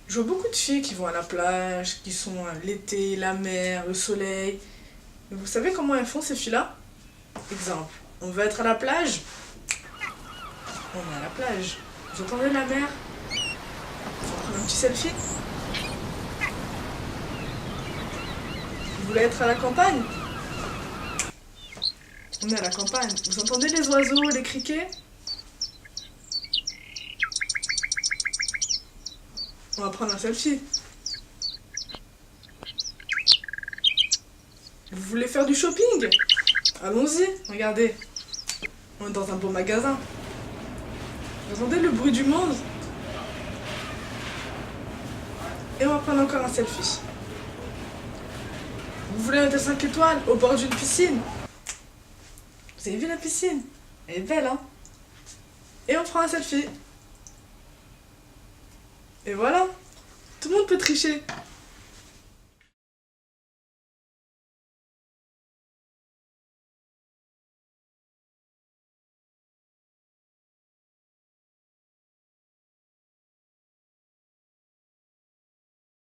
Je vois beaucoup de filles qui vont à la plage, qui sont l'été, la mer, le soleil. Mais vous savez comment elles font ces filles-là? Exemple, on veut être à la plage, on est à la plage. Vous entendez la mer? On va prendre un petit selfie. Vous voulez être à la campagne? On est à la campagne. Vous entendez les oiseaux, les criquets? On va prendre un selfie. Vous voulez faire du shopping? Allons-y, regardez. On est dans un beau magasin. Vous entendez le bruit du monde? Et on va prendre encore un selfie. Vous voulez un hôtel 5 étoiles au bord d'une piscine? Vous avez vu la piscine? Elle est belle, hein? Et on prend un selfie. Et voilà. Tout le monde peut tricher.